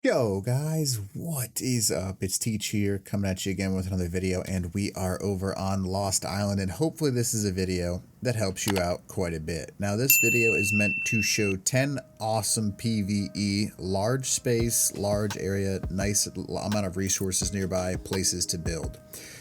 Yo guys, what is up? It's Teach here coming at you again with another video, and we are over on Lost Island, and hopefully this is a video that helps you out quite a bit. Now this video is meant to show 10 awesome PvE, large space, large area, nice amount of resources nearby, places to build.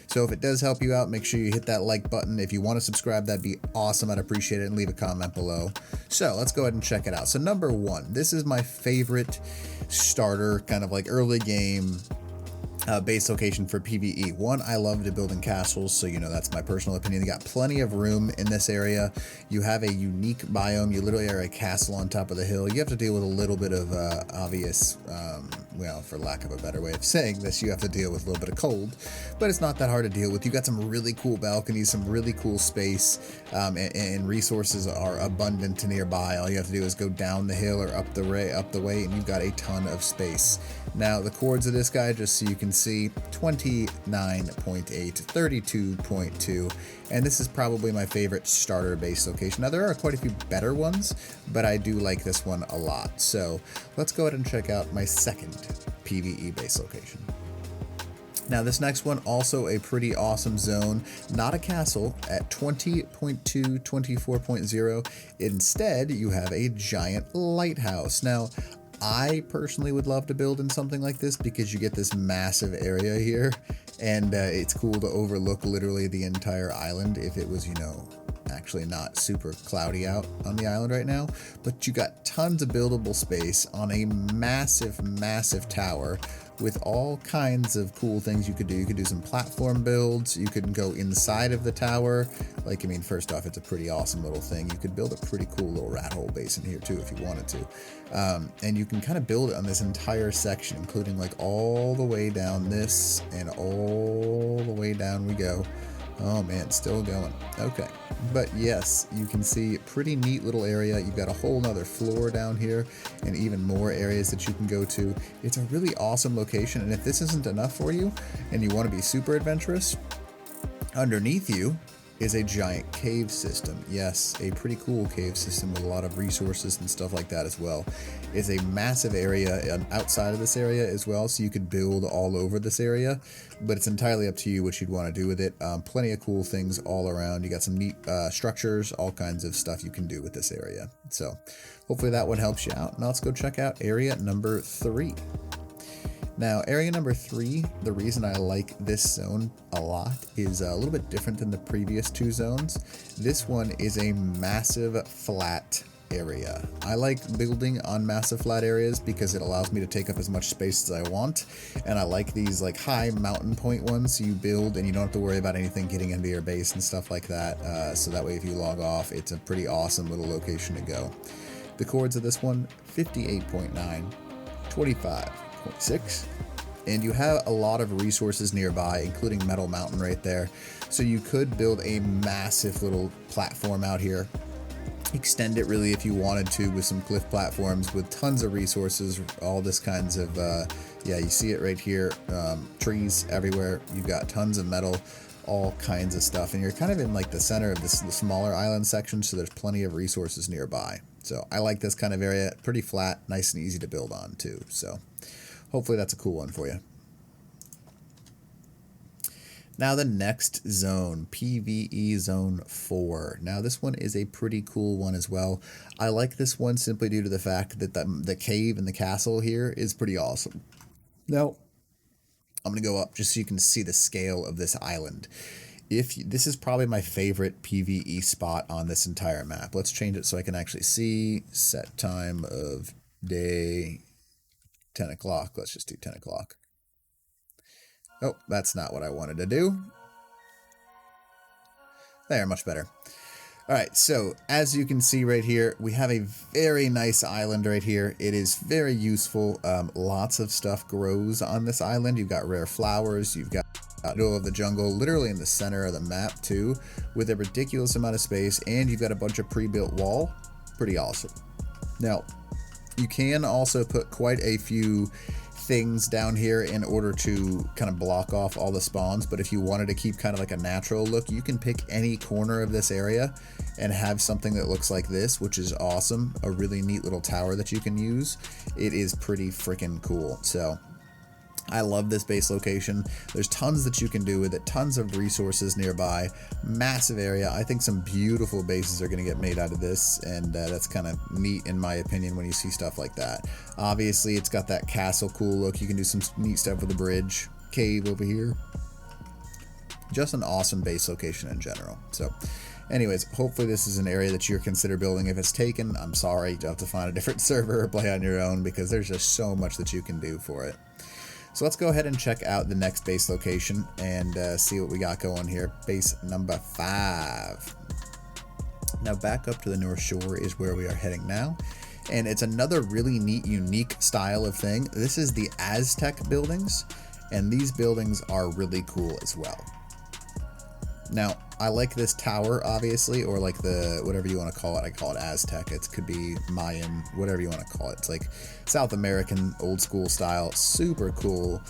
So if it does help you out, make sure you hit that like button. If you want to subscribe, that'd be awesome. I'd appreciate it, and leave a comment below. So let's go ahead and check it out. So number one, this is my favorite starter, kind of like early game base location for PvE. One, I love to build in castles, so that's my personal opinion. You got plenty of room in this area. You have a unique biome. You literally are a castle on top of the hill. You have to deal with a little bit of obvious, well, for lack of a better way of saying this, you have to deal with a little bit of cold, but it's not that hard to deal with. You got some really cool balconies, some really cool space, and resources are abundant nearby. All you have to do is go down the hill or up the way, and you've got a ton of space. Now the chords of this guy, just so you can see, 29.8, 32.2, and this is probably my favorite starter base location. Now there are quite a few better ones, but I do like this one a lot. So let's go ahead and check out my second PvE base location. Now this next one, also a pretty awesome zone, not a castle, at 20.2, 24.0. Instead, you have a giant lighthouse. Now, I personally would love to build in something like this because you get this massive area here, and it's cool to overlook literally the entire island if it was, actually not super cloudy out on the island right now. But you got tons of buildable space on a massive tower with all kinds of cool things you could do. You could do some platform builds. You could go inside of the tower. First off, it's a pretty awesome little thing. You could build a pretty cool little rat hole base in here too if you wanted to. And you can kind of build it on this entire section, including like all the way down this, and all the way down we go. Oh man, still going. Okay, but yes, you can see pretty neat little area. You've got a whole nother floor down here and even more areas that you can go to. It's a really awesome location, and if this isn't enough for you and you want to be super adventurous, underneath you is a giant cave system. Yes, a pretty cool cave system with a lot of resources and stuff like that as well. It's a massive area outside of this area as well, so you could build all over this area, but it's entirely up to you what you'd want to do with it. Plenty of cool things all around. You got some neat structures, all kinds of stuff you can do with this area. So hopefully that one helps you out. Now let's go check out area number 3. Now, area number 3, the reason I like this zone a lot is a little bit different than the previous 2 zones. This one is a massive flat area. I like building on massive flat areas because it allows me to take up as much space as I want, and I like these like high mountain point ones, so you build and you don't have to worry about anything getting into your base and stuff like that, so that way if you log off, it's a pretty awesome little location to go. The chords of this one, 58.9, 25.6, and you have a lot of resources nearby, including Metal Mountain right there, so you could build a massive little platform out here, extend it really if you wanted to with some cliff platforms with tons of resources, all this kinds of yeah, you see it right here, trees everywhere, you've got tons of metal, all kinds of stuff, and you're kind of in like the center of the smaller island section, so there's plenty of resources nearby. So I like this kind of area, pretty flat, nice and easy to build on too. So hopefully that's a cool one for you. Now the next zone, PvE Zone 4. Now this one is a pretty cool one as well. I like this one simply due to the fact that the cave and the castle here is pretty awesome. Now, I'm going to go up just so you can see the scale of this island. This is probably my favorite PvE spot on this entire map. Let's change it so I can actually see. Set time of day, 10 o'clock. Let's just do 10 o'clock. Oh, that's not what I wanted to do. There, much better. Alright, so as you can see right here, we have a very nice island right here. It is very useful. Lots of stuff grows on this island. You've got rare flowers. You've got middle of the jungle, literally in the center of the map too, with a ridiculous amount of space, and you've got a bunch of pre-built wall. Pretty awesome. Now, you can also put quite a few things down here in order to kind of block off all the spawns, but if you wanted to keep kind of like a natural look, you can pick any corner of this area and have something that looks like this, which is awesome. A really neat little tower that you can use. It is pretty freaking cool. So I love this base location. There's tons that you can do with it, tons of resources nearby, massive area. I think some beautiful bases are going to get made out of this, and that's kind of neat in my opinion when you see stuff like that. Obviously, it's got that castle cool look. You can do some neat stuff with the bridge, cave over here. Just an awesome base location in general. So anyways, hopefully this is an area that you're consider building. If it's taken, I'm sorry, you'll have to find a different server or play on your own, because there's just so much that you can do for it. So let's go ahead and check out the next base location and see what we got going here. Base number 5. Now back up to the North Shore is where we are heading now. And it's another really neat, unique style of thing. This is the AZTEC buildings, and these buildings are really cool as well. Now, I like this tower, obviously, or like the, whatever you want to call it. I call it AZTEC. It could be Mayan, whatever you want to call it. It's like South American, old school style, super cool.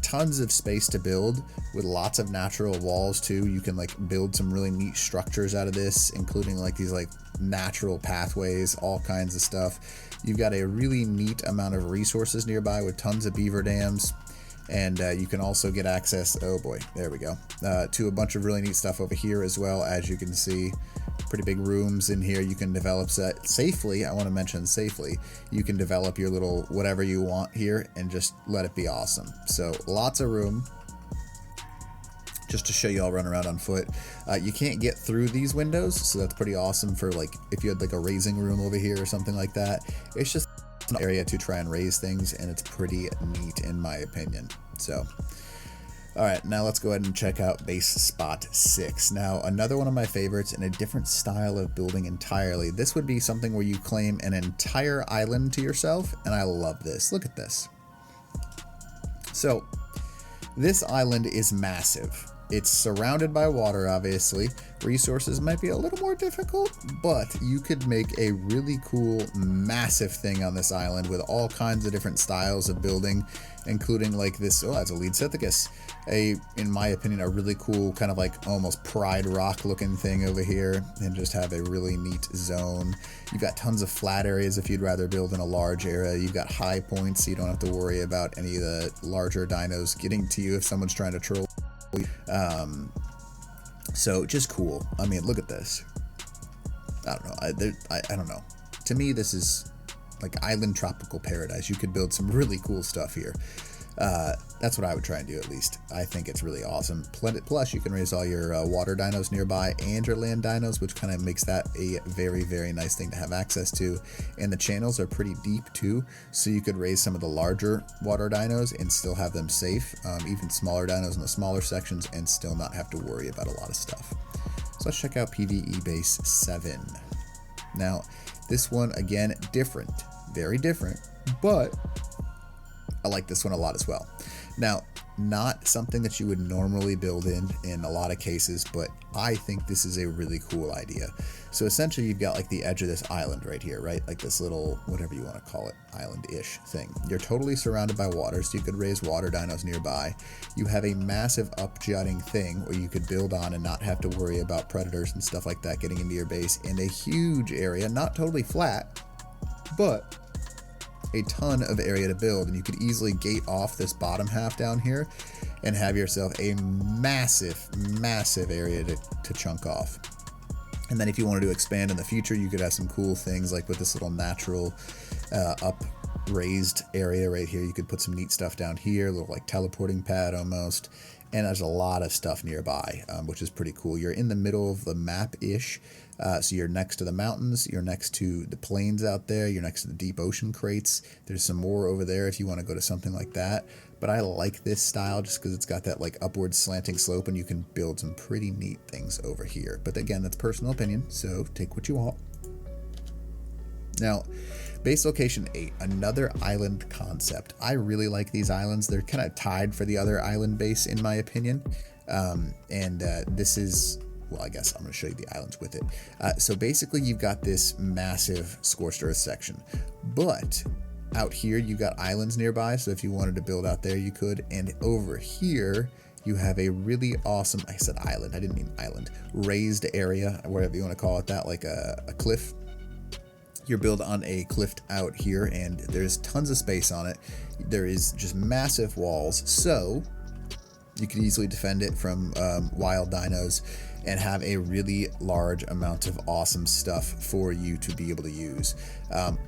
Tons of space to build with lots of natural walls too. You can like build some really neat structures out of this, including like these like natural pathways, all kinds of stuff. You've got a really neat amount of resources nearby with tons of beaver dams. And you can also get access, oh boy, there we go, to a bunch of really neat stuff over here as well. As you can see, pretty big rooms in here. You can develop safely. I want to mention safely. You can develop your little whatever you want here and just let it be awesome. So lots of room. Just to show you, I'll run around on foot. You can't get through these windows, so that's pretty awesome for like if you had like a raising room over here or something like that. It's just an area to try and raise things, and it's pretty neat in my opinion. So alright, now let's go ahead and check out base spot 6. Now another one of my favorites in a different style of building entirely. This would be something where you claim an entire island to yourself, and I love this. Look at this. So this island is massive. It's surrounded by water, obviously. Resources might be a little more difficult, but you could make a really cool, massive thing on this island with all kinds of different styles of building, including like this, oh, that's a Lighthouse. In my opinion, a really cool kind of like almost Pride Rock looking thing over here, and just have a really neat zone. You've got tons of flat areas if you'd rather build in a large area. You've got high points, so you don't have to worry about any of the larger dinos getting to you if someone's trying to troll. So just cool. I mean, look at this. I don't know. I don't know. To me, this is like island tropical paradise. You could build some really cool stuff here. That's what I would try and do, at least. I think it's really awesome. Plus, you can raise all your water dinos nearby and your land dinos, which kind of makes that a very, very nice thing to have access to. And the channels are pretty deep, too, so you could raise some of the larger water dinos and still have them safe, even smaller dinos in the smaller sections, and still not have to worry about a lot of stuff. So let's check out PvE Base 7. Now, this one, again, different. Very different, but I like this one a lot as well. Now, not something that you would normally build in a lot of cases, but I think this is a really cool idea. So essentially you've got like the edge of this island right here, right? Like this little, whatever you want to call it, island-ish thing. You're totally surrounded by water, so you could raise water dinos nearby. You have a massive up-jutting thing where you could build on and not have to worry about predators and stuff like that getting into your base, and a huge area, not totally flat, but a ton of area to build, and you could easily gate off this bottom half down here and have yourself a massive area to chunk off. And then if you wanted to expand in the future, you could have some cool things like with this little natural up raised area right here. You could put some neat stuff down here, a little like teleporting pad almost. And there's a lot of stuff nearby, which is pretty cool. You're in the middle of the map-ish, so you're next to the mountains, you're next to the plains out there, you're next to the deep ocean crates. There's some more over there if you want to go to something like that. But I like this style just because it's got that like upward slanting slope, and you can build some pretty neat things over here. But again, that's personal opinion, so take what you want. Now, base location 8, another island concept. I really like these islands. They're kind of tied for the other island base in my opinion. This is, well, I guess I'm going to show you the islands with it. So basically you've got this massive scorched earth section, but Out here, you got islands nearby, so if you wanted to build out there, you could. And over here, you have a really awesome, I said island, I didn't mean island, raised area, whatever you want to call it, that like a cliff. You're built on a cliff out here, and there's tons of space on it. There is just massive walls, so you can easily defend it from wild dinos and have a really large amount of awesome stuff for you to be able to use.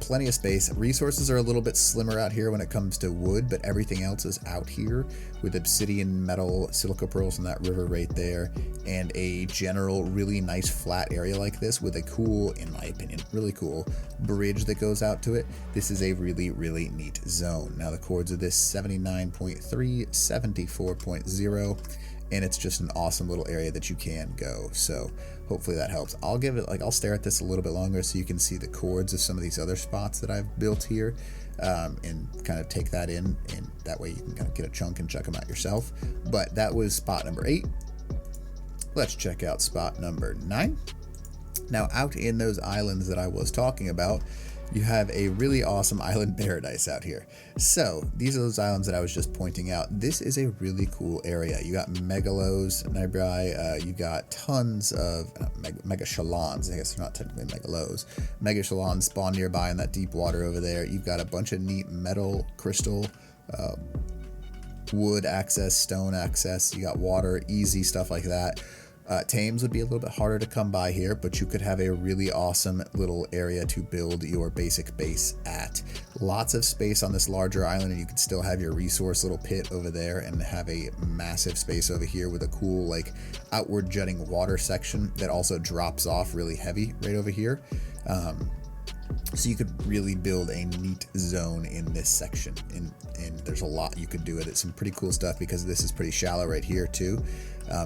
Plenty of space. Resources are a little bit slimmer out here when it comes to wood, but everything else is out here with obsidian, metal, silica pearls in that river right there, and a general really nice flat area like this with a cool, in my opinion, really cool bridge that goes out to it. This is a really, really neat zone. Now the chords of this 79.3, 74.0, and it's just an awesome little area that you can go. So hopefully that helps. I'll give it, like, I'll stare at this a little bit longer so you can see the chords of some of these other spots that I've built here, and kind of take that in, and that way you can kind of get a chunk and check them out yourself. But that was spot number 8. Let's check out spot number 9. Now, out in those islands that I was talking about, you have a really awesome island paradise out here. So these are those islands that I was just pointing out. This is a really cool area. You got megalos nearby. You got tons of mega shalons. I guess they're not technically megalos. Mega shalons spawn nearby in that deep water over there. You've got a bunch of neat metal, crystal, wood access, stone access. You got water, easy stuff like that. Tames would be a little bit harder to come by here, but you could have a really awesome little area to build your basic base at. Lots of space on this larger island, and you could still have your resource little pit over there and have a massive space over here with a cool, like, outward jutting water section that also drops off really heavy right over here. So you could really build a neat zone in this section, and there's a lot you could do with it. Some pretty cool stuff, because this is pretty shallow right here too.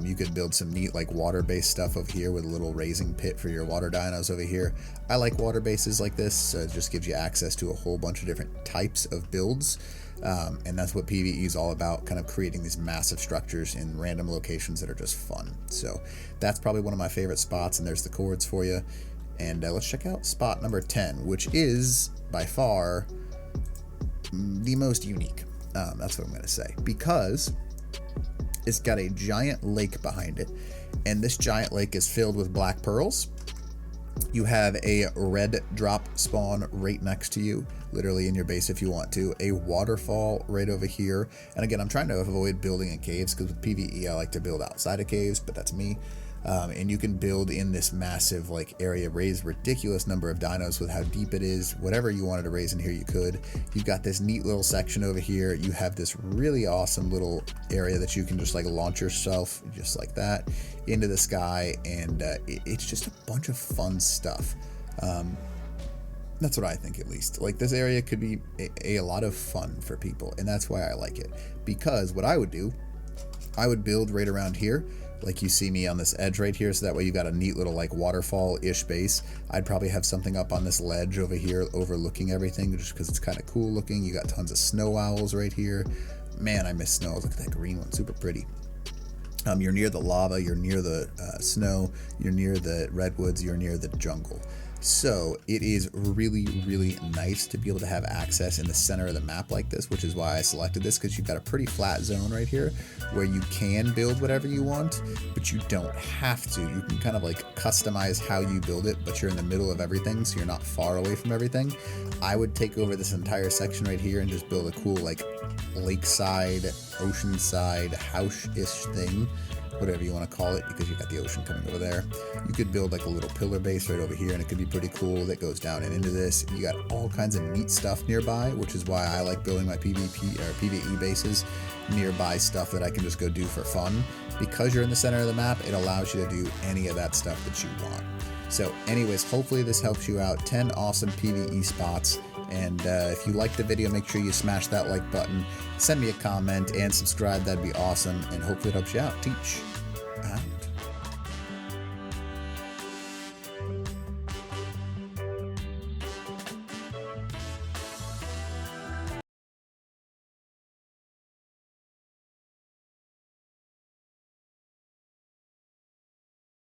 You could build some neat, like, water-based stuff over here with a little raising pit for your water dinos over here. I like water bases like this. It just gives you access to a whole bunch of different types of builds. And that's what PvE is all about, kind of creating these massive structures in random locations that are just fun. So that's probably one of my favorite spots, and there's the chords for you. And let's check out spot number 10, which is by far the most unique. That's what I'm going to say, because it's got a giant lake behind it, and this giant lake is filled with black pearls. You have a red drop spawn right next to you, literally in your base if you want to, a waterfall right over here. And again, I'm trying to avoid building in caves, because with PvE I like to build outside of caves, but that's me. And you can build in this massive, like, area, raise ridiculous number of dinos with how deep it is. Whatever you wanted to raise in here, you could. You've got this neat little section over here. You have this really awesome little area that you can just, like, launch yourself just like that into the sky, and it's just a bunch of fun stuff. That's what I think, at least. Like, this area could be a lot of fun for people, and that's why I like it. Because what I would do, I would build right around here, like you see me on this edge right here, so that way you got a neat little, like, waterfall-ish base. I'd probably have something up on this ledge over here overlooking everything, just because it's kind of cool looking. You got tons of snow owls right here. Man, I miss snow. Look at that green one, super pretty. You're near the lava, you're near the snow, you're near the redwoods, you're near the jungle. So it is really, really nice to be able to have access in the center of the map like this, which is why I selected this, because you've got a pretty flat zone right here where you can build whatever you want, but you don't have to. You can kind of, like, customize how you build it, but you're in the middle of everything, so you're not far away from everything. I would take over this entire section right here and just build a cool, like, lakeside, oceanside, house-ish thing, whatever you want to call it, because you've got the ocean coming over there. You could build, like, a little pillar base right over here, and it could be pretty cool that goes down and into this. You got all kinds of neat stuff nearby, which is why I like building my PvE bases nearby, stuff that I can just go do for fun. Because you're in the center of the map, it allows you to do any of that stuff that you want. So anyways, hopefully this helps you out. 10 awesome PvE spots. And if you liked the video, make sure you smash that like button, send me a comment, and subscribe. That'd be awesome. And hopefully it helps you out. Teach out.